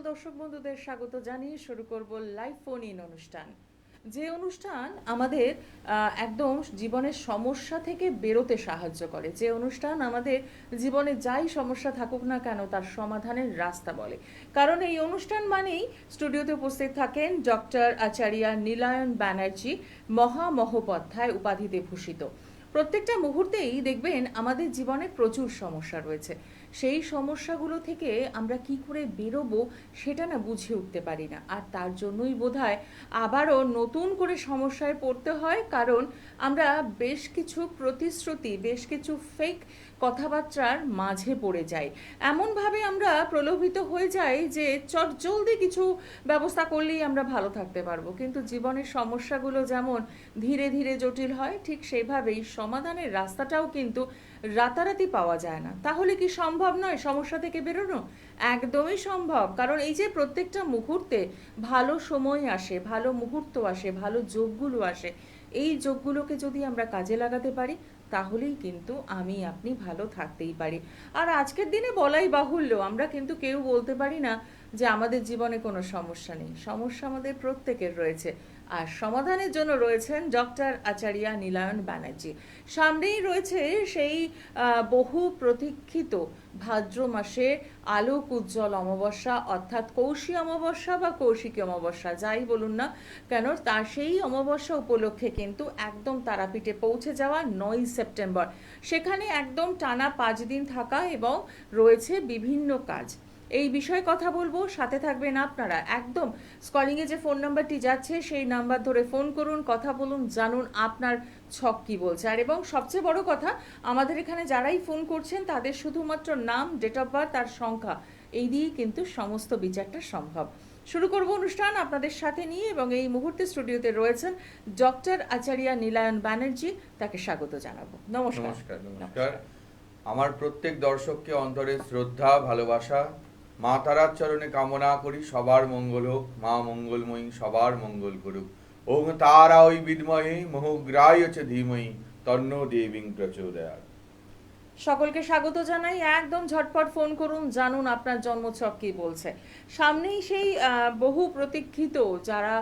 দর্শক বন্ধুদের স্বাগত জানিয়ে শুরু করব লাইভ ফোন ইন অনুষ্ঠান। যে অনুষ্ঠান আমাদের একদম জীবনের সমস্যা থেকে বেরোতে সাহায্য করে, যে অনুষ্ঠান আমাদের জীবনে যাই সমস্যা থাকুক না কেন তার সমাধানের রাস্তা বলে। কারণ এই অনুষ্ঠান মানেই স্টুডিওতে উপস্থিত থাকেন ডক্টর আচার্য নীলায়ন ব্যানার্জি, মহামহোপাধ্যায় উপাধিতে ভূষিত। প্রত্যেকটা মুহূর্তেই দেখবেন আমাদের জীবনে প্রচুর সমস্যা রয়েছে, সেই সমস্যাগুলো থেকে আমরা কি করে বেরোবো সেটা না বুঝে উঠতে পারি না। আর তার জন্যই বোধহয় আবারও নতুন করে সমস্যায় পড়তে হয়, কারণ আমরা বেশ কিছু প্রতিশ্রুতি, বেশ কিছু ফেক কথাবার্তার মাঝে পড়ে যাই। এমনভাবে আমরা প্রলোভিত হয়ে যাই যে জলদি কিছু ব্যবস্থা করলেই আমরা ভালো থাকতে পারবো, কিন্তু জীবনের সমস্যাগুলো যেমন ধীরে ধীরে জটিল হয়, ঠিক সেইভাবেই সমাধানের রাস্তাটাও কিন্তু রাতারাতি পাওয়া যায় না। তাহলে কি সম্ভব নয় সমস্যা থেকে বেরোনো? একদমই সম্ভব, কারণ এই যে প্রত্যেকটা মুহূর্তে ভালো সময় আসে, ভালো মুহূর্ত আসে, ভালো যোগগুলো আসে, এই যোগগুলোকে যদি আমরা কাজে লাগাতে পারি তাহলেই কিন্তু আমি আপনি ভালো থাকতেই পারি। আর আজকের দিনে বলাই বাহুল্য, আমরা কিন্তু কেউ বলতে পারি না যে আমাদের জীবনে কোনো সমস্যা নেই। সমস্যা আমাদের প্রত্যেকের রয়েছে, আর সমাধানের জন্য রয়েছেন ডক্টর আচার্য নীলায়ন ব্যানার্জি। সামনেই রয়েছে সেই বহু প্রতীক্ষিত ভাদ্র মাসে আলোক উজ্জ্বল অমাবস্যা, অর্থাৎ কৌশী অমাবস্যা বা কৌশিকী অমাবস্যা যাই বলুন না কেন, তার সেই অমাবস্যা উপলক্ষে কিন্তু একদম তারাপীঠে পৌঁছে যাওয়া 9ই সেপ্টেম্বর। সেখানে একদম টানা 5 দিন থাকা এবং রয়েছে বিভিন্ন কাজ। এই বিষয়ে কথা বলবো, সাথে থাকবেন আপনারা। একদম স্কলিংয়ে যে ফোন নাম্বারটি যাচ্ছে সেই নাম্বার ধরে ফোন করুন, কথা বলুন, জানুন আপনার ছক কি বলছে। আর এবং সবচেয়ে বড় কথা, আমাদের এখানে যারাই ফোন করছেন তাদের শুধুমাত্র নাম, ডেট অফ বার্থ আর সংখ্যা, এই দিয়েই কিন্তু সমস্ত বিচারটা সম্ভব। শুরু করব অনুষ্ঠান আপনাদের সাথে নিয়ে, এবং এই মুহূর্তে স্টুডিওতে রয়েছেন ডক্টর আচার্য নীলায়ন ব্যানার্জি, তাকে স্বাগত জানাবো। নমস্কার। নমস্কার। নমস্কার। আমার প্রত্যেক দর্শককে অন্তরে শ্রদ্ধা, ভালোবাসা, মা তারার চরণে কামনা করি সবার মঙ্গল হোক, মা মঙ্গলময়ী সবার মঙ্গল করুক। ওং তারা ওই বিদ্মহে মোহগ্রায় চ ধীমহি তন্ন দেবীং প্রচোদয়াৎ। সকলকে স্বাগত জানাই। একদম ঝটপট ফোন করুন, জানুন আপনার জন্মছক কি বলছে। সামনেই সেই বহু প্রতীক্ষিত যারা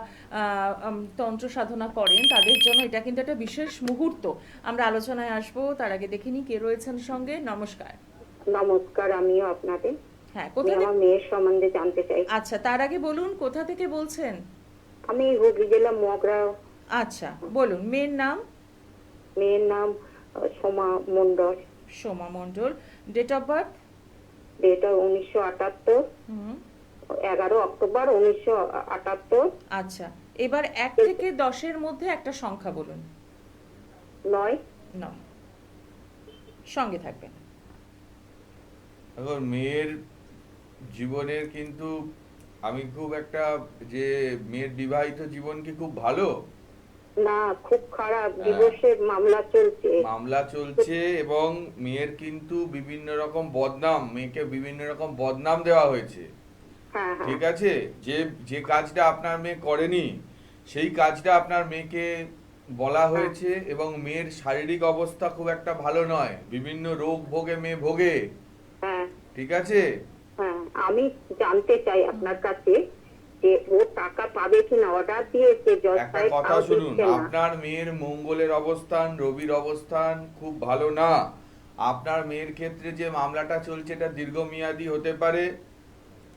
তন্ত্র সাধনা করেন তাদের জন্য এটা কিন্তু একটা বিশেষ মুহূর্ত। আমরা আলোচনায় আসবো, তার আগে দেখিনি কে রয়েছেন সঙ্গে। নমস্কার। নমস্কার, আমিও আপনাদের। হ্যাঁ, আমি কোথা আমার থেকে? মেয়ের সম্বন্ধে জানতে চাই। আচ্ছা, তার আগে বলুন কোথা থেকে বলছেন। আমি হুগলি জেলা মগরা। আচ্ছা বলুন, মেয়ের নাম? মেয়ের নাম Soma Mondal. Soma Mondal. Date of birth? ডেটা 1978, 11 অক্টোবর 1978। আচ্ছা, এবার 1 থেকে 10-এর মধ্যে একটা সংখ্যা বলুন। 9। 9। সঙ্গে থাকবেন। এখন মেয়ের জীবনের কিন্তু আমি খুব একটা, যে মেয়ের বিবাহিত জীবন কি খুব ভালো? না, খুব খারাপ। ডিভোর্সের মামলা চলছে। মামলা চলছে এবং মেয়ের কিন্তু বিভিন্ন রকম বদনাম, মেয়েকে বিভিন্ন রকম বদনাম দেওয়া হয়েছে। হ্যাঁ, হ্যাঁ। ঠিক আছে, যে যে কাজটা আপনার মেয়ে করেনি সেই কাজটা আপনার মেয়েকে বলা হয়েছে, এবং মেয়ের শারীরিক অবস্থা খুব একটা ভালো নয়, বিভিন্ন রোগ ভোগে মেয়ে ভোগে। হ্যাঁ, ঠিক আছে, হ্যাঁ। আমি জানতে চাই আপনার কাছে যে ও টাকা পাবে কিনা। অর্ডার দিয়েছে জজ একটা সাহেব, কথা তাও শুনুন, দিচ্ছে না। আপনার মেয়ের মঙ্গলের অবস্থান, রবির অবস্থান খুব ভালো না। আপনার মেয়ের ক্ষেত্রে যে মামলাটা চলছে এটা দীর্ঘমেয়াদী হতে পারে,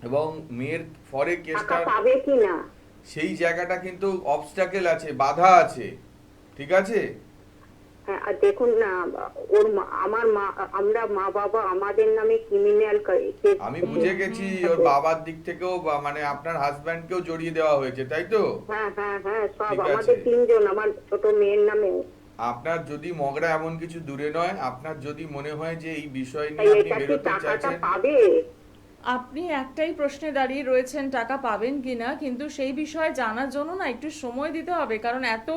এবং মেয়ের ফরে টাকা কেসটা, পাবে কিনা। সেই জায়গাটা কিন্তু অবস্টাকেল আছে, বাধা আছে। ঠিক আছে, হ্যাঁ, আর দেখুন না, ওর আমার মা, আমরা মা বাবা আমাদের নামে ক্রিমিনাল কেস। আমি বুঝে গেছি, ওর বাবার দিক থেকেও মানে আপনার হাজব্যান্ডকেও জড়িয়ে দেওয়া হয়েছে, তাই তো? হ্যাঁ, হ্যাঁ, হ্যাঁ, সব ঠিক আমাদের আছে। 3 জন, আমার ছোট মেয়ের নামে। আপনার যদি মগরা এমন কিছু দূরে নয়, আপনার যদি মনে হয় যে এই বিষয় তাই নিয়ে আপনি এটা কি বেরোতে টাকাটা চাইছেন, পাবে? আপনি একটাই প্রশ্নে দাঁড়িয়ে রয়েছেন, টাকা পাবেন কিনা, কিন্তু সেই বিষয়ে জানার জন্য না একটু সময় দিতে হবে, কারণ এত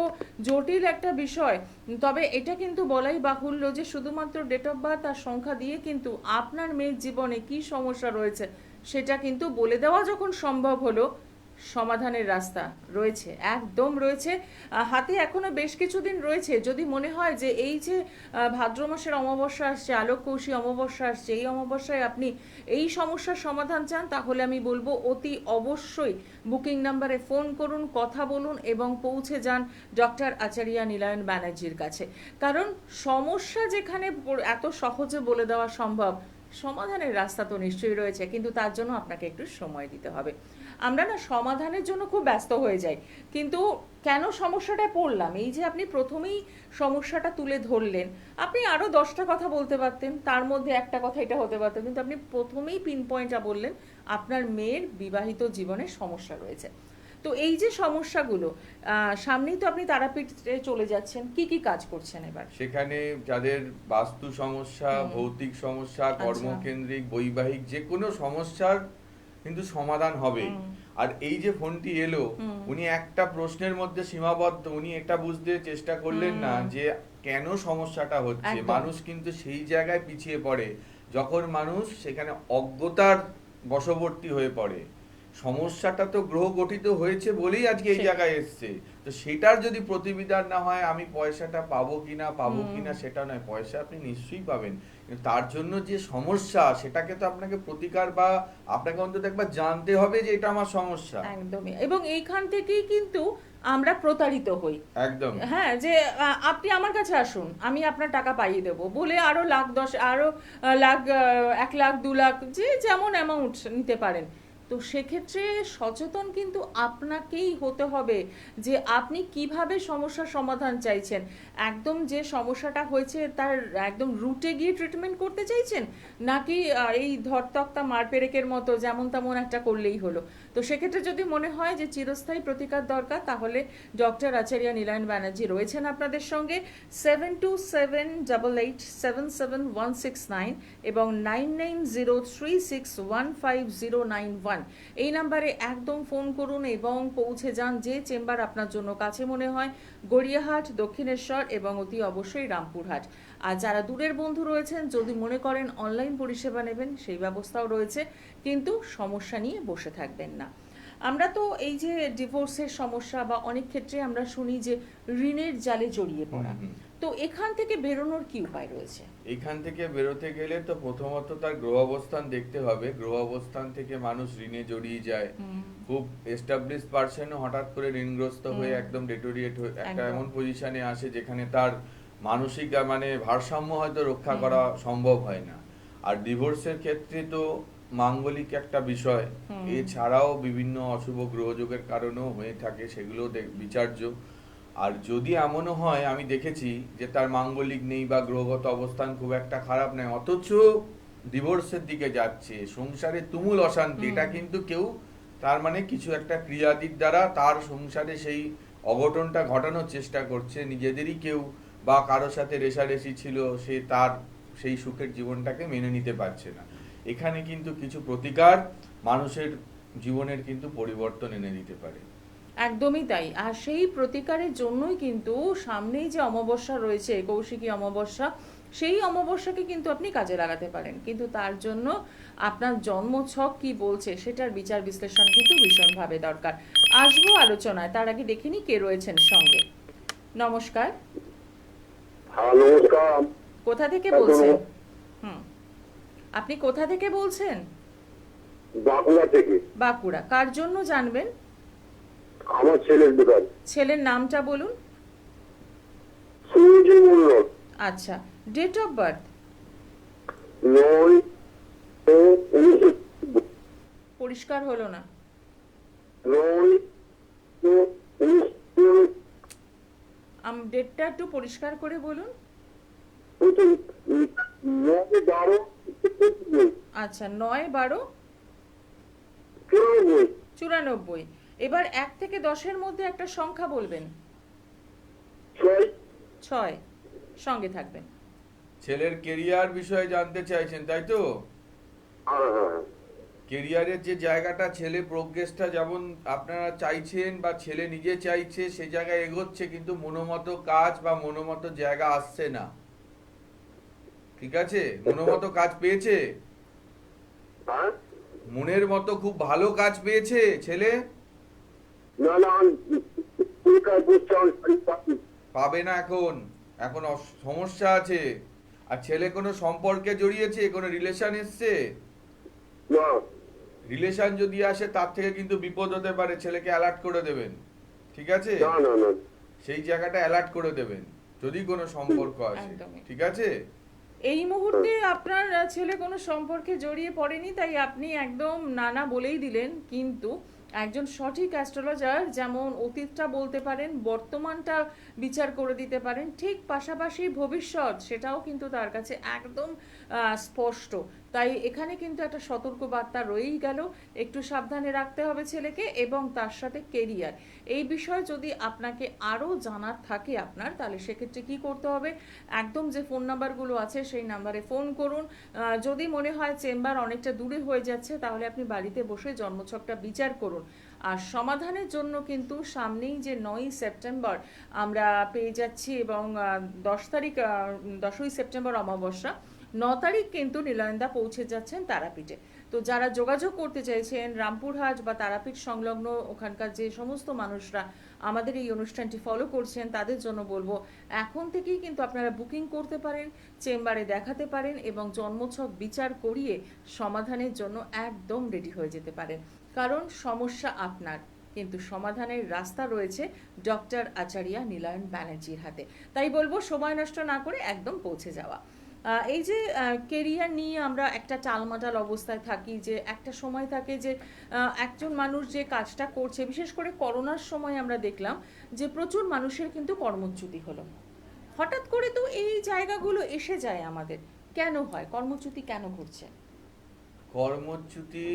জটিল একটা বিষয়। তবে এটা কিন্তু বলাই বাহুল্য যে শুধুমাত্র ডেট অফ বার্থ আর সংখ্যা দিয়ে কিন্তু আপনার মেয়ের জীবনে কি সমস্যা রয়েছে সেটা কিন্তু বলে দেওয়া যখন সম্ভব হলো, সমাধানের রাস্তা রয়েছে, একদম রয়েছে। হাতে এখনো বেশ কিছুদিন রয়েছে। যদি মনে হয় যে এই যে ভাদ্র মাসের অমাবস্যা আসছে, আলোককৌশী অমাবস্যা আসছে, এই অমাবস্যায় আপনি এই সমস্যার সমাধান চান, তাহলে আমি বলবো অতি অবশ্যই বুকিং নাম্বারে ফোন করুন, কথা বলুন এবং পৌঁছে যান ডক্টর আচার্য নীলায়ন ব্যানার্জির কাছে। কারণ সমস্যা যেখানে এত সহজে বলে দেওয়া সম্ভব, সমাধানের রাস্তা তো নিশ্চয়ই রয়েছে, কিন্তু তার জন্য আপনাকে একটু সময় দিতে হবে। আমরা না সমাধানের জন্য খুব ব্যস্ত হয়ে যাই, কিন্তু কেন সমস্যাটায় পড়লাম, এই যে আপনি প্রথমেই সমস্যাটা তুলে ধরলেন, আপনি আরও 10টা কথা বলতে পারতেন, তার মধ্যে একটা কথা এটা হতে পারতো, কিন্তু আপনি প্রথমেই পিন পয়েন্টটা বললেন আপনার মেয়ের বিবাহিত জীবনে সমস্যা রয়েছে। তো এই যে সমস্যাগুলো, সামনেই তো আপনি তারাপীঠে চলে যাচ্ছেন, কি কি কাজ করছেন এবার? সেখানে যাদের বাস্তু সমস্যা, ভৌতিক সমস্যা, কর্মকেন্দ্রিক, বৈবাহিক যে কোনো সমস্যার কিন্তু সমাধান হবে। আর এই যে ফোনটি এলো, উনি একটা প্রশ্নের মধ্যে সীমাবদ্ধ, উনি এটা বুঝতে চেষ্টা করলেন না যে কেন সমস্যাটা হচ্ছে। একদম। মানুষ কিন্তু সেই জায়গায় পিছিয়ে পড়ে যখন মানুষ সেখানে অজ্ঞতার বশবর্তী হয়ে পড়ে। সমস্যাটা তো গ্রহ গঠিত হয়েছে বলেই আজকে এই জায়গায় এসছে। তো সেটার যদি প্রতিবিধান না হয়, আমি পয়সাটা পাবো কিনা সেটা নয়, পয়সা আপনি নিশ্চয়ই পাবেন, কিন্তু তার জন্য যে সমস্যা সেটাকে তো আপনাকে প্রতিকার বা আপনাকে অন্তত একবার জানতে হবে যে এটা আমার সমস্যা। একদমই। এবং এইখান থেকেই কিন্তু আমরা প্রতারিত হই। একদম। হ্যাঁ, যে আপনি আমার কাছে আসুন, আমি আপনার টাকা পাইয়ে দেব বলে আরো লাখ 10, আরো লাখ 1 লাখ 2 লাখ, যে যেমন অ্যামাউন্ট নিতে পারেন। তো সেক্ষেত্রে সচেতন কিন্তু আপনাকেই হতে হবে যে আপনি কিভাবে সমস্যার সমাধান চাইছেন। একদম যে সমস্যাটা হয়েছে তার একদম রুটে গিয়ে ট্রিটমেন্ট করতে চাইছেন, নাকি এই ধরতক্তা মারপেরেকের মতো যেমন তেমন একটা করলেই হলো। তো সেক্ষেত্রে যদি মনে হয় যে চিরস্থায়ী প্রতিকার দরকার, তাহলে ডক্টর আচার্য নীলায়ন ব্যানার্জি রয়েছেন আপনাদের সঙ্গে। 7278877169 এবং 9903615091 এই নাম্বারে একদম ফোন করুন এবং পৌঁছে যান যে চেম্বার আপনার জন্য কাছে মনে হয়, গড়িয়াহাট, দক্ষিণেশ্বর এবং অতি অবশ্যই রামপুরহাট। আর যারা দূরের বন্ধু রয়েছেন, যদি মনে করেন অনলাইন পরিষেবা নেবেন, সেই ব্যবস্থাও রয়েছে, কিন্তু সমস্যা নিয়ে বসে থাকবেন না। আমরা তো এই যে ডিভোর্সের সমস্যা বা অনেক ক্ষেত্রে আমরা শুনি যে ঋণের জালে জড়িয়ে পড়া, তো এখান থেকে বেরোনোর কি উপায় রয়েছে? এখান থেকে বেরোতে গেলে তো প্রথমত তার গ্রহ অবস্থান দেখতে হবে। গ্রহ অবস্থান থেকে মানুষ ঋণে জড়িয়ে যায়। খুব এস্টাবলিশ পারসনও হঠাৎ করে ঋণগ্রস্ত হয়ে একদম ডেটোরিয়েট হয়ে একটা একদম। এমন পজিশনে আসে যেখানে তার মানসিক মানে ভারসাম্য হয়তো রক্ষা করা সম্ভব হয় না। আর ডিভোর্সের ক্ষেত্রে তো মাঙ্গলিক একটা বিষয়, এছাড়াও বিভিন্ন অশুভ গ্রহযোগের কারণেও হয়ে থাকে, সেগুলো বিচার্য। আর যদি এমনও হয়, আমি দেখেছি যে তার মাঙ্গলিক নেই বা গ্রহগত অবস্থান খুব একটা খারাপ নয়, অথচ ডিভোর্সের দিকে যাচ্ছে, সংসারে তুমুল অশান্তি, এটা কিন্তু কেউ তার মানে কিছু একটা ক্রিয়াদির দ্বারা তার সংসারে সেই অঘটনটা ঘটানোর চেষ্টা করছে। নিজেদেরই কেউ বা কারোর সাথে রেষারেষি ছিল, সে তার সেই সুখের জীবনটাকে মেনে নিতে পারছে না। এখানে কিন্তু কিছু প্রতিকার মানুষের জীবনের কিন্তু পরিবর্তন এনে দিতে পারে। একদমই তাই। আর সেই প্রতিকারের জন্যই কিন্তু সামনেই যে অমাবস্যা রয়েছে, কৌশিকী অমাবস্যা, সেই অমাবস্যাকে কিন্তু আপনি কাজে লাগাতে পারেন, কিন্তু তার জন্য আপনার জন্মছক কি বলছে সেটার বিচার বিশ্লেষণ কিন্তু ভীষণভাবে দরকার। আসবো আলোচনায়, তার আগে দেখে নি কে রয়েছেন সঙ্গে। নমস্কার। হ্যাঁ নমস্কার। কোথা থেকে বলছেন? আপনি কোথা থেকে বলছেন? বাঁকুড়া থেকে। বাঁকুড়া। কার জন্য জানবেন? আমার ছেলের দোকান। ছেলের নামটা বলুন। সুরজি মন্ডল। আচ্ছা, ডেট অফ বার্থ? 9/19 পরিষ্কার হলো না। 9/19 ডেটটা একটু পরিষ্কার করে বলুন। 9/12 আচ্ছা, 9/12 94 94। এবার 1 থেকে 10-এর মধ্যে একটা সংখ্যা বলবেন। 6। 6। সঙ্গে থাকবেন। ছেলের কেরিয়ার বিষয়ে জানতে চাইছেন, তাই তো? হ্যাঁ। কেরিয়ারের যে জায়গাটা, ছেলে প্রোগ্রেসটা যেমন আপনারা চাইছেন বা ছেলে নিজে চাইছে, সে জায়গায় এগোচ্ছে, কিন্তু মনোমতো কাজ বা মনোমতো জায়গা আসছে না। ঠিক আছে? মনোমতো কাজ পেয়েছে? হ্যাঁ। মনের মতো খুব ভালো কাজ পেয়েছে ছেলে? না না আমি পুরস্কার করছি আমি শাড়ি পাচ্ছি। পাবে না এখন, এখন সমস্যা আছে। আর ছেলে কোনো সম্পর্কে জড়িয়েছে, কোনো রিলেশন এসছে? না রিলেশন যদি আসে তার থেকে কিন্তু বিপদ হতে পারে, ছেলেকে অ্যালার্ট করে দেবেন, ঠিক আছে? না না না সেই জায়গাটা অ্যালার্ট করে দেবেন যদি কোনো সম্পর্ক আসে, একদমই। ঠিক আছে? এই মুহূর্তে আপনার ছেলে কোনো সম্পর্কে জড়িয়ে পড়েনি, তাই আপনি একদম নানা বলেই দিলেন। কিন্তু একজন সঠিক অ্যাস্ট্রোলজার যেমন অতীতটা বলতে পারেন, বর্তমানটা বিচার করে দিতে পারেন, ঠিক পাশাপাশি ভবিষ্যৎ সেটাও কিন্তু তার কাছে একদম স্পষ্ট। তাই এখানে কিন্তু একটা সতর্ক বার্তা রয়েই গেল। একটু সাবধানে রাখতে হবে ছেলেকে, এবং তার সাথে কেরিয়ার এই বিষয়ে যদি আপনাকে আরও জানার থাকে আপনার, তাহলে সেক্ষেত্রে কি করতে হবে, একদম যে ফোন নাম্বারগুলো আছে সেই নাম্বারে ফোন করুন। যদি মনে হয় চেম্বার অনেকটা দূরে হয়ে যাচ্ছে, তাহলে আপনি বাড়িতে বসে জন্মছকটা বিচার করুন। আর সমাধানের জন্য কিন্তু সামনেই যে 9ই সেপ্টেম্বর আমরা পেয়ে যাচ্ছি, এবং 10ই সেপ্টেম্বর অমাবস্যা, 9 তারিখ কিন্তু নিলয়নদা পৌঁছে যাচ্ছেন তারাপীঠে। তো যারা যোগাযোগ করতে চাইছেন রামপুরহাট বা তারাপীঠ সংলগ্ন ওখানকার যে সমস্ত মানুষরা আমাদের এই অনুষ্ঠানটি ফলো করছেন, তাদের জন্য বলবো এখন থেকেই কিন্তু আপনারা বুকিং করতে পারেন, চেম্বারে দেখাতে পারেন, এবং জন্মছক বিচার করিয়ে সমাধানের জন্য একদম রেডি হয়ে যেতে পারেন। কারণ সমস্যা আপনার, কিন্তু সমাধানের রাস্তা রয়েছে ডক্টর আচার্য নিলয়ন ব্যানার্জির হাতে। তাই বলবো সময় নষ্ট না করে একদম পৌঁছে যাওয়া। এই যে কেরিয়ার নিয়ে আমরা একটা টালমাটাল অবস্থায় থাকি, যে একটা সময় থাকে যে একজন মানুষ যে কাজটা করছে, বিশেষ করে করোনার সময় আমরা দেখলাম যে প্রচুর মানুষের কিন্তু কর্মচ্যুতি হলো। হঠাৎ করে তো এই জায়গাগুলো এসে যায় আমাদের, কেন হয়, কর্মচ্যুতি কেন ঘটছে? কর্মচ্যুতি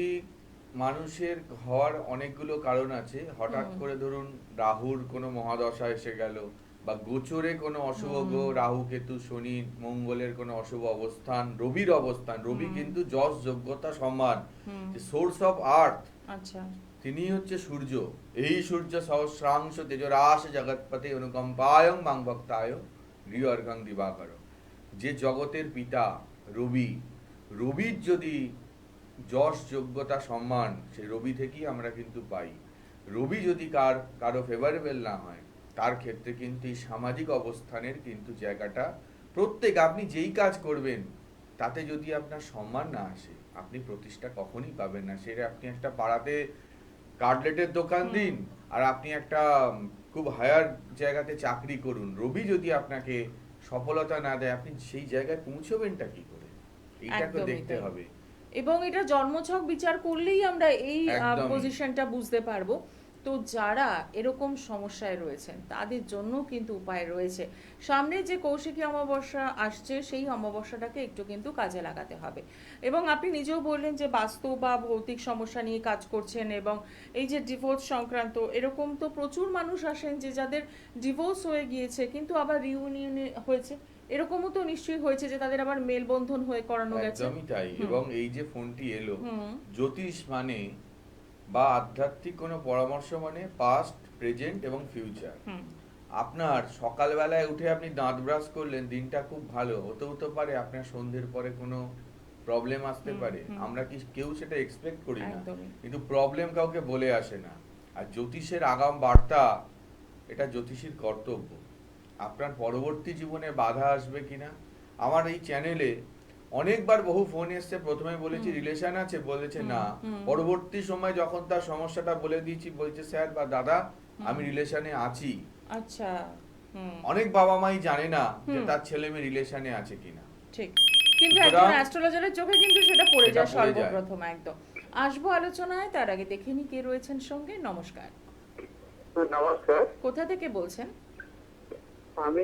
মানুষের হওয়ার অনেকগুলো কারণ আছে। হঠাৎ করে ধরুন রাহুর কোনো মহাদশা এসে গেল, বা গোচরে কোনো অশুভ গ্রহ, রাহু কেতু শনি মঙ্গলের কোনো অশুভ অবস্থান, রবির অবস্থান, রবি কিন্তু যশ যোগ্যতা সম্মান, যে সোর্স অফ আর্থ, আচ্ছা, তিনি হচ্ছে সূর্য। এই সূর্য সহস্রাংশ তেজরাশ জগৎপতে অনুকম্পায়ং মাং ভক্তায় গৃহর্গং দিবাকর, যে জগতের পিতা রবি, রবির যদি যশ যোগ্যতা সম্মান, সেই রবি থেকেই আমরা কিন্তু পাই। রবি যদি কারো ফেভারেবল না হয়, তার ক্ষেত্রে কিন্তু এই সামাজিক অবস্থানের কিন্তু জায়গাটা, প্রত্যেক আপনি যেই কাজ করবেন তাতে যদি আপনার সম্মান না আসে, আপনি প্রতিষ্ঠা কখনই পাবেন না। সেটা আপনি একটা পাড়াতে কাটলেটের দোকান দিন, আর আপনি একটা খুব হায়ার জায়গাতে চাকরি করুন, রবি যদি আপনাকে সফলতা না দেয়, আপনি সেই জায়গায় পৌঁছবেনটা কি করে? এইটাকে একদমই দেখতে তাই। হবে। এবং এটা জন্মছক বিচার করলেই আমরা এই একদমই। পজিশনটা বুঝতে পারবো। তো যারা এরকম সমস্যায় রয়েছেন তাদের জন্য কিন্তু উপায় রয়েছে। সামনে যে কৌশিকী অমাবস্যা আসছে, সেই অমাবস্যাটাকে একটু কিন্তু কাজে লাগাতে হবে। এবং আপনি নিজেও বললেন যে বাস্তু বা ভৌতিক সমস্যা নিয়ে কাজ করছেন, এবং এই যে ডিভোর্স সংক্রান্ত, এরকম তো প্রচুর মানুষ আসেন যে যাদের ডিভোর্স হয়ে গিয়েছে কিন্তু আবার রিউনিয়নে হয়েছে। এরকমও তো নিশ্চয়ই হয়েছে যে তাদের আবার মেলবন্ধন হয়ে করানো গেছে। একদমই তাই। এবং এই যে ফোনটি এলো, হুম। জ্যোতিষ মানে বা আধ্যাত্মিক কোনো পরামর্শ মানে পাস্ট, প্রেজেন্ট এবং ফিউচার। হুম। আপনার সকালবেলায় উঠে আপনি দাঁত ব্রাশ করলেন, দিনটা খুব ভালো হতে পারে, আপনার সন্ধ্যের পরে কোনো প্রবলেম আসতে পারে। আমরা কি কেউ সেটা এক্সপেক্ট করি না, একদমই। কিন্তু প্রবলেম কাউকে বলে আসে না। আর জ্যোতিষের আগাম বার্তা, এটা জ্যোতিষীর কর্তব্য। আপনার পরবর্তী জীবনে বাধা আসবে কিনা, আমার এই চ্যানেলে অনেকবার বহু ফোন এসছে, প্রথমে বলেছি রিলেশন আছে, বলেছে না। পরবর্তী সময় যখন তার সমস্যাটা বলে দিয়েছি, বলছে স্যার বা দাদা আমি রিলেশনে আছি। আচ্ছা। হুম। অনেক বাবা মাই জানে না যে তার ছেলে মেয়ে রিলেশনে আছে কিনা। ঠিক। কিন্তু সুতরাং একজন অ্যাস্ট্রোলজারের চোখে কিন্তু সেটা পড়ে সেটা যায় পড়ে যায়। সর্বপ্রথম। একদম। আসবো আলোচনায়, তার আগে দেখে নি কে রয়েছেন সঙ্গে। নমস্কার। নমস্কার, কোথা থেকে বলছেন? আমি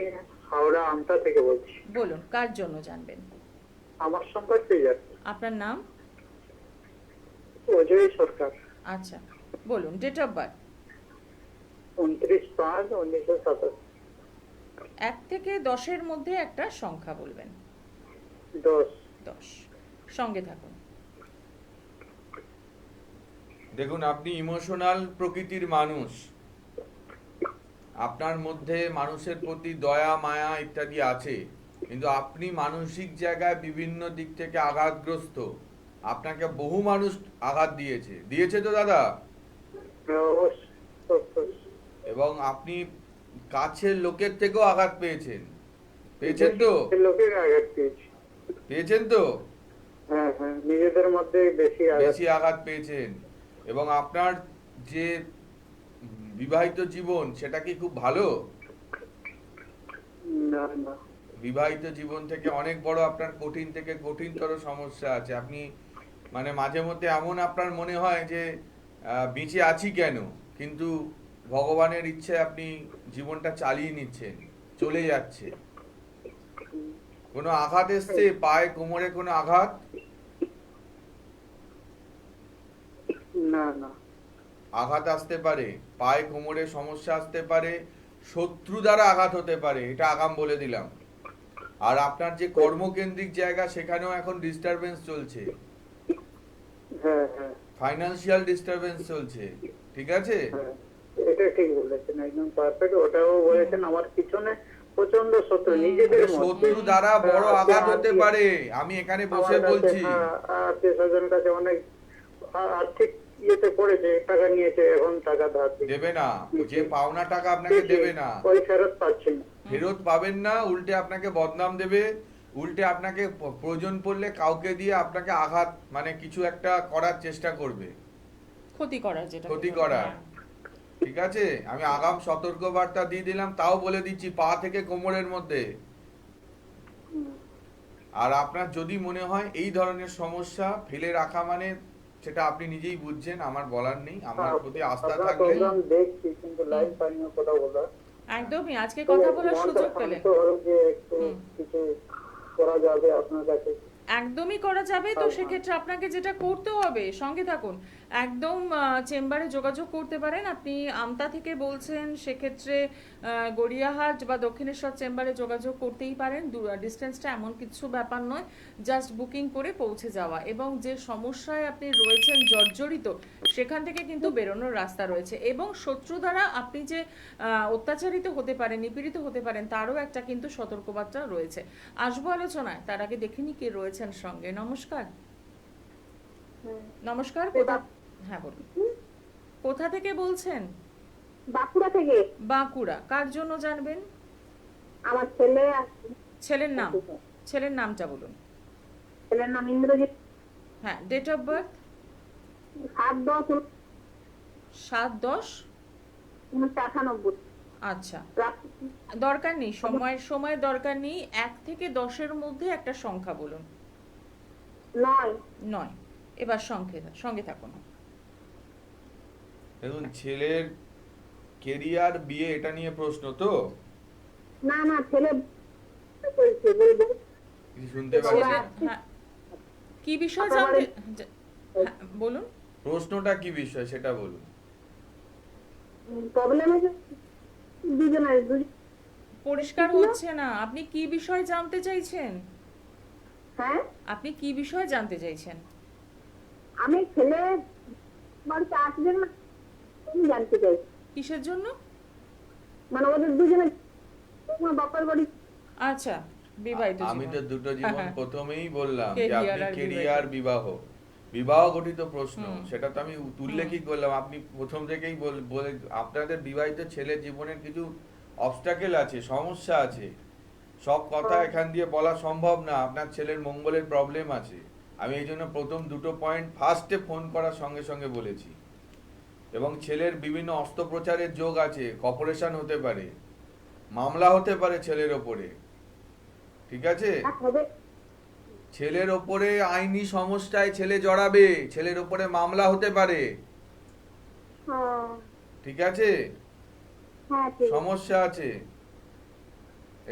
হাওড়া আমতা থেকে বলছি। বলুন, কার জন্য জানবেন? আমার সম্পর্কে যাচ্ছে আপনার নাম? অজয় সরকার, আচ্ছা, বলুন ডেট অফ বার্থ। 29/5/1987। 1 থেকে 10-এর মধ্যে একটা সংখ্যা বলবেন। 10। 10। সঙ্গে থাকুন। দেখুন, আপনি ইমোশনাল প্রকৃতির মানুষ। আপনার মধ্যে মানুষের প্রতি দয়া মায়া ইত্যাদি আছে, কিন্তু আপনি মানসিক জায়গায় বিভিন্ন দিক থেকে আঘাতগ্রস্ত। আপনাকে বহু মানুষ আঘাত দিয়েছে তো দাদা? এবং আপনি কাছের লোকের থেকেও আঘাত পেয়েছেন, পেয়েছেন তো? লোকের আঘাত পেয়েছি। পেয়েছেন তো? হ্যাঁ হ্যাঁ, নিজেদের মধ্যে বেশি আঘাত। বেশি আঘাত পেয়েছেন। এবং আপনার যে বিবাহিত জীবন সেটা কি খুব ভালো? না না, বিবাহিত জীবন থেকে অনেক বড় আপনার কঠিন থেকে কঠিনতর সমস্যা আছে। আপনি মানে মাঝে মধ্যে এমন আপনার মনে হয় যে বেঁচে আছি কেন, কিন্তু ভগবানের ইচ্ছে আপনি জীবনটা চালিয়ে নিচ্ছেন, চলে যাচ্ছে। কোনো আঘাত এসছে পায়ে কোমরে, কোনো আঘাত? না না, আঘাত আসতে পারে, পায়ে কোমরে সমস্যা আসতে পারে, শত্রু দ্বারা আঘাত হতে পারে, এটা আগাম বলে দিলাম। আর আপনার যে কর্মকেন্দ্রিক জায়গা সেখানেও এখন ডিস্টারবেন্স চলছে, হ্যাঁ হ্যাঁ ফাইনান্সিয়াল ডিস্টারবেন্স চলছে, ঠিক আছে? হ্যাঁ, এটা ঠিক বলেছেন, একদম পারফেক্ট। ওটাও বলেছেন, আমার পিছনে প্রচন্ড শত্রু নিজেদের মধ্যে। শত্রু দ্বারা বড় আঘাত হতে পারে, আমি এখানে বসে বলছি। আত্মীয় স্বজন কাছে অনেক আর্থিক ইয়েতে পড়েছে, টাকা নিয়েছে, এখন টাকা ধার দিচ্ছে। দেবে না, যে পাওনা টাকা আপনাকে দেবে না, ওই ফেরত পাচ্ছি না। ফেরত পাবেন না, উল্টে আপনাকে বদনাম দেবে, উল্টে আপনাকে প্রয়োজন পড়লে কাউকে দিয়ে আপনাকে আঘাত মানে কিছু একটা করার চেষ্টা করবে, ক্ষতি করার, যেটা ক্ষতি করার। ঠিক আছে, আমি আগাম সতর্ক বার্তা দিয়ে দিলাম, তাও বলে দিচ্ছি পা থেকে কোমরের মধ্যে। আর আপনার যদি মনে হয় এই ধরনের সমস্যা ফেলে রাখা মানে, সেটা আপনি নিজেই বুঝছেন, আমার বলার নেই। আমার প্রতি আস্থা আপনার থাকলে প্রোগ্রাম দেখছি, কিন্তু লাইভ পাইনি কথা বলা। একদমই আজকে কথা বলার সুযোগ পেলেন। তো হলো যে একটু কিছু করা যাবে আপনার কাছে। একদমই করা যাবে। তো সেক্ষেত্রে আপনাকে যেটা করতে হবে, সঙ্গে থাকুন, একদম চেম্বারে যোগাযোগ করতে পারেন। আপনি আমতা থেকে বলছেন, সেক্ষেত্রে গড়িয়াহাট বা দক্ষিণেশ্বর চেম্বারে যোগাযোগ করতেই পারেন। ডিস্টেন্সটা এমন কিছু ব্যাপার নয়, জাস্ট বুকিং করে পৌঁছে যাওয়া। এবং যে সমস্যায় আপনি রয়েছেন জর্জরিত, সেখান থেকে কিন্তু বেরোনোর রাস্তা রয়েছে। এবং শত্রু দ্বারা আপনি যে অত্যাচারিত হতে পারেন, নিপীড়িত হতে পারেন, তারও একটা কিন্তু সতর্কবার্তা রয়েছে। আসবো আলোচনায়, তার আগে দেখিনি কে রয়েছেন সঙ্গে। নমস্কার। নমস্কার, হ্যাঁ বলুন, কোথা থেকে বলছেন? বাঁকুড়া থেকে। বাঁকুড়া। কার জন্য জানবেন? আমার ছেলে, ছেলের নাম, ছেলের নামটা বলুন। ছেলের নাম ইন্দ্রজিৎ। হ্যাঁ, ডেট অফ বার্থ? 7/10/1998। 7/10/1998। আচ্ছা, দরকার নেই, সময়ের দরকার নেই। 1 থেকে 10-এর মধ্যে একটা সংখ্যা বলুন। 9। 9। এবার সঙ্গে থাকুন। দেখুন, ছেলের কেরিয়ার, বিয়ে, এটা নিয়ে প্রশ্ন তো? না না, ছেলে বলছে, বলবো। কিছু শুনতে পাচ্ছেন? হ্যাঁ, কি বিষয় জানতে, হ্যাঁ, বলুন। প্রশ্নটা কি বিষয় সেটা বলুন। প্রবলেম আছে দুজনের। পরিষ্কার হচ্ছে না, আপনি কি বিষয় জানতে চাইছেন? হ্যাঁ, আপনি কি বিষয় জানতে চাইছেন? আমি ছেলে বাড়িতে আসবেন না, আমি জানতে চাই। কিসের জন্য? মানে ওদের দুজনের, তোমার বাবার বাড়ি। আচ্ছা, বিবাহিত জীবন। আমি তো দুটো জীবন হ্যাঁ। প্রথমেই বললাম যে Career আপনি আর কেরিয়ার, বিবাহ গঠিত প্রশ্ন, সেটা তো আমি উল্লেখই করলাম। আপনি প্রথম থেকেই বলে আপনাদের বিবাহিত ছেলের জীবনের কিছু অবস্টাকেল আছে, সমস্যা আছে। সব কথা এখান দিয়ে বলা সম্ভব না, আপনার ছেলের মঙ্গলের প্রবলেম আছে। আমি এই জন্য প্রথম দুটো পয়েন্ট ফার্স্টে ফোন করার সঙ্গে সঙ্গে বলেছি। এবং ছেলের বিভিন্ন অস্ত্রোপচারের যোগ আছে, কর্পোরেশন হতে পারে, মামলা হতে পারে ছেলের ওপরে, ঠিক আছে? ছেলের ওপরে আইনি সমস্যায় ছেলে জড়াবে, ছেলের ওপরে মামলা হতে পারে, ঠিক আছে? সমস্যা আছে,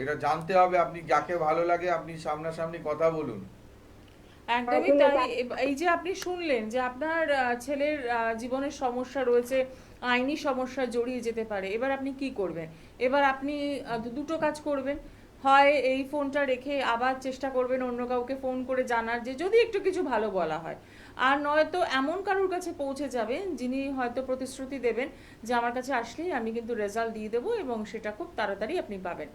এটা জানতে হবে। আপনি যাকে ভালো লাগে আপনি সামনাসামনি কথা বলুন। একদমই তাই। এই যে আপনি শুনলেন যে আপনার ছেলের জীবনের সমস্যা রয়েছে, আইনি সমস্যা জড়িয়ে যেতে পারে। এবার আপনি কি করবেন? এবার আপনি দুটো কাজ করবেন। হয় এই ফোনটা রেখে আবার চেষ্টা করবেন অন্য কাউকে ফোন করে জানার, যে যদি একটু কিছু ভালো বলা হয়। আর নয়তো এমন কারোর কাছে পৌঁছে যাবেন যিনি হয়তো প্রতিশ্রুতি দেবেন যে আমার কাছে আসলেই আমি কিন্তু রেজাল্ট দিয়ে দেবো, এবং সেটা খুব তাড়াতাড়ি আপনি পাবেন।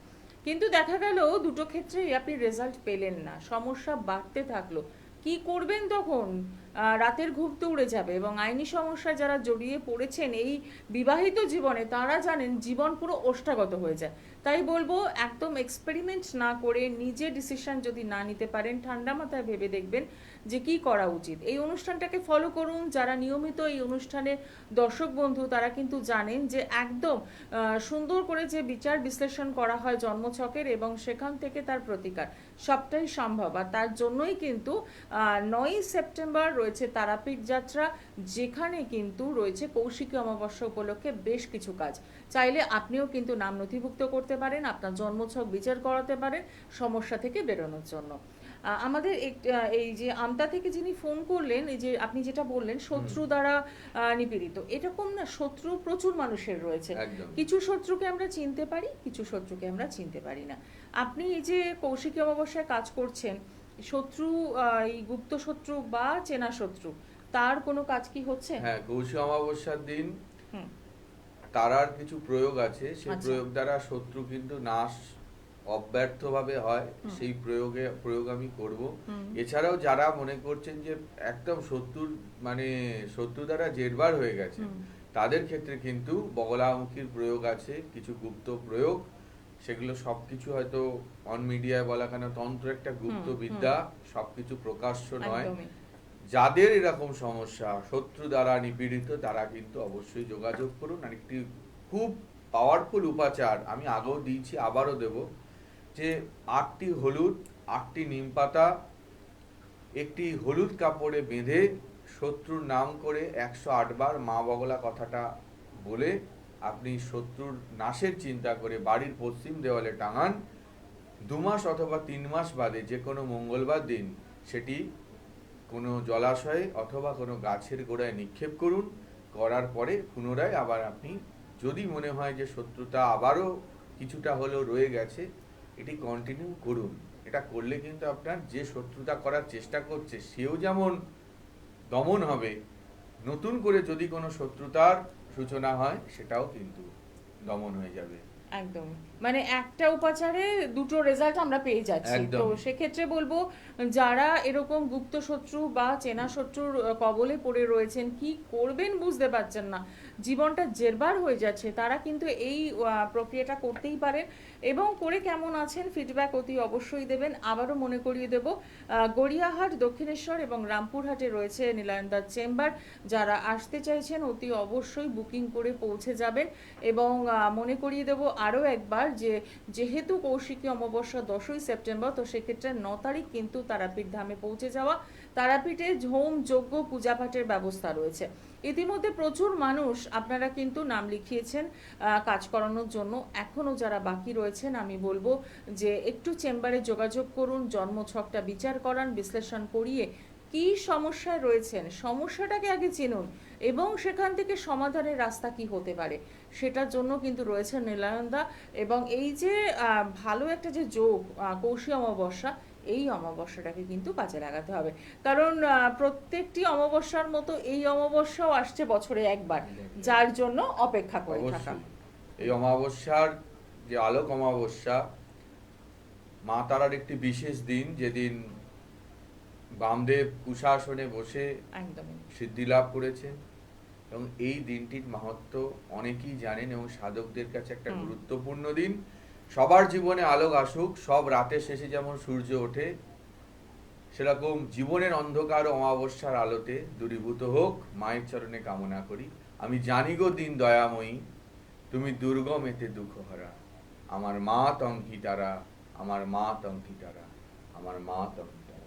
কিন্তু দেখা গেল দুটো ক্ষেত্রেই আপনি রেজাল্ট পেলেন না, সমস্যা বাড়তে থাকলো। কি করবেন তখন? রাতের ঘুম তো উড়ে যাবে, এবং আইনি সমস্যায় যারা জড়িয়ে পড়েছেন এই বিবাহিত জীবনে তারা জানেন জীবন পুরো ওষ্ঠাগত হয়ে যায়। তাই বলবো একদম এক্সপেরিমেন্ট না করে নিজে ডিসিশন যদি না নিতে পারেন, ঠান্ডা মাথায় ভেবে দেখবেন যে কি করা উচিত। এই অনুষ্ঠানটাকে ফলো করুন। যারা নিয়মিত এই অনুষ্ঠানের দর্শক বন্ধু তারা কিন্তু জানেন যে একদম সুন্দর করে যে বিচার বিশ্লেষণ করা হয় জন্মছকের, এবং সেখান থেকে তার প্রতিকার সবটাই সম্ভব। আর তার জন্যই কিন্তু 9ই সেপ্টেম্বর রয়েছে তারাপীঠ যাত্রা, যেখানে কিন্তু রয়েছে কৌশিকী অমাবস্যা উপলক্ষে বেশ কিছু কাজ। চাইলে আপনিও কিন্তু নাম নথিভুক্ত করতে পারেন, আপনার জন্মছক বিচার করাতে পারেন সমস্যা থেকে বেরোনোর জন্য। আমাদের এই যে আমতা থেকে যিনি ফোন করলেন, এই যে আপনি যেটা বললেন শত্রু দ্বারা নিপীড়িত, এরকম না শত্রু প্রচুর মানুষের রয়েছে। একদম। কিছু শত্রুকে আমরা চিনতে পারি, কিছু শত্রুকে আমরা চিনতে পারি না। আপনি এই যে কৌশিকী অমাবস্যায় কাজ করছেন, শত্রু এই গুপ্ত শত্রু বা চেনা শত্রু তার কোনো কাজ কি হচ্ছে? হ্যাঁ, কৌশিক অমাবস্যার দিন হুম। তারার কিছু প্রয়োগ আছে, সেই আচ্ছা। প্রয়োগ দ্বারা শত্রু কিন্তু নাশ অব্যর্থভাবে হয়। সেই প্রয়োগ আমি করব। এছাড়াও যারা মনে করছেন যে একদম শত্রু দ্বারা জেরবার হয়ে গেছে, তাদের ক্ষেত্রে কিন্তু বগলামুখীর প্রয়োগ আছে, কিছু গুপ্ত প্রয়োগ। সেগুলো সবকিছু হয়তো অন মিডিয়ায় বলা কেন, তন্ত্র একটা গুপ্ত বিদ্যা, সবকিছু প্রকাশ্য নয়। একদমই। যাদের এরকম সমস্যা শত্রু দ্বারা নিপীড়িত তারা কিন্তু অবশ্যই যোগাযোগ করুন। আর একটি খুব পাওয়ারফুল উপাচার আমি আগেও দিয়েছি, আবারও দেব, যে 8টি হলুদ, 8টি নিম পাতা একটি হলুদ কাপড়ে বেঁধে শত্রুর নাম করে 108 বার মা বগলা কথাটা বলে আপনি শত্রুর নাশের চিন্তা করে বাড়ির পশ্চিম দেওয়ালে টাঙান। 2 মাস অথবা 3 মাস বাদে যে কোনো মঙ্গলবার দিন সেটি কোনো জলাশয়ে অথবা কোনো গাছের গোড়ায় নিক্ষেপ করুন। করার পরে পুনরায় আবার আপনি, যদি মনে হয় যে শত্রুতা আবারও কিছুটা হলেও রয়ে গেছে, এটি কন্টিনিউ করুন। এটা করলে কিন্তু আপনার যে শত্রুতা করার চেষ্টা করছে সেও যেমন দমন হবে, নতুন করে যদি কোনো শত্রুতার সূচনা হয় সেটাও কিন্তু দমন হয়ে যাবে। একদম, মানে একটা উপাচারে দুটো রেজাল্ট আমরা পেয়ে যাচ্ছি। একদম। তো সেক্ষেত্রে বলবো যারা এরকম গুপ্ত শত্রু বা চেনা শত্রুর কবলে পড়ে রয়েছেন, কি করবেন বুঝতে পারছেন না, জীবনটা জেরবার হয়ে যাচ্ছে, তারা কিন্তু এই প্রক্রিয়াটা করতেই পারেন। এবং করে কেমন আছেন ফিডব্যাক অতি অবশ্যই দেবেন। আবারও মনে করিয়ে দেব, গড়িয়াহাট, দক্ষিণেশ্বর এবং রামপুরহাটে রয়েছে নীলায়নদার চেম্বার। যারা আসতে চাইছেন অতি অবশ্যই বুকিং করে পৌঁছে যাবেন। এবং মনে করিয়ে দেব আরও একবার যে যেহেতু কৌশিকী অমাবস্যা 10ই সেপ্টেম্বর, তো সেক্ষেত্রে 9 তারিখ কিন্তু তারাপীঠ ধামে পৌঁছে যাওয়া। তারাপীঠে হোম যজ্ঞ পূজাপাঠের ব্যবস্থা রয়েছে। ইতিমধ্যে প্রচুর মানুষ আপনারা কিন্তু নাম লিখিয়েছেন কাজ করানোর জন্য। এখনও যারা বাকি রয়েছেন আমি বলবো যে একটু চেম্বারে যোগাযোগ করুন, জন্মছকটা বিচার করান, বিশ্লেষণ করিয়ে কি সমস্যায় রয়েছেন সমস্যাটাকে আগে চিনুন, এবং সেখান থেকে সমাধানের রাস্তা কি হতে পারে সেটার জন্য কিন্তু রয়েছে নীলায়নদা। এবং এই যে ভালো একটা যে যোগ কৌশিকী অমাবস্যা, এই অমাবস্যাটাকে কিন্তু কাজে লাগাতে হবে। কারণ প্রত্যেকটি অমাবস্যার মতো এই অমাবস্যাও আসছে বছরে একবার, যার জন্য অপেক্ষা করে থাকা। অবশ্যই এই অমাবস্যার যে আলোক অমাবস্যা, মা তারার একটি বিশেষ দিন, যেদিন বামদেব কুশাসনে বসে একদমই। সিদ্ধি লাভ করেছেন। এবং এই দিনটির মাহাত্ম্য অনেকেই জানেন এবং সাধকদের কাছে একটা গুরুত্বপূর্ণ দিন। সবার জীবনে আলোক আসুক, সব রাতের শেষে যেমন সূর্য ওঠে, সেরকম জীবনের অন্ধকার অমাবস্যার আলোতে দূরীভূত হোক মায়ের চরণে কামনা করি। আমি জানি গো দিন দয়াময়ী, তুমি দুর্গম এতে দুঃখ হারা। আমার মা তঙ্কি তারা, আমার মা তঙ্কি তারা, আমার মা তঙ্কি তারা।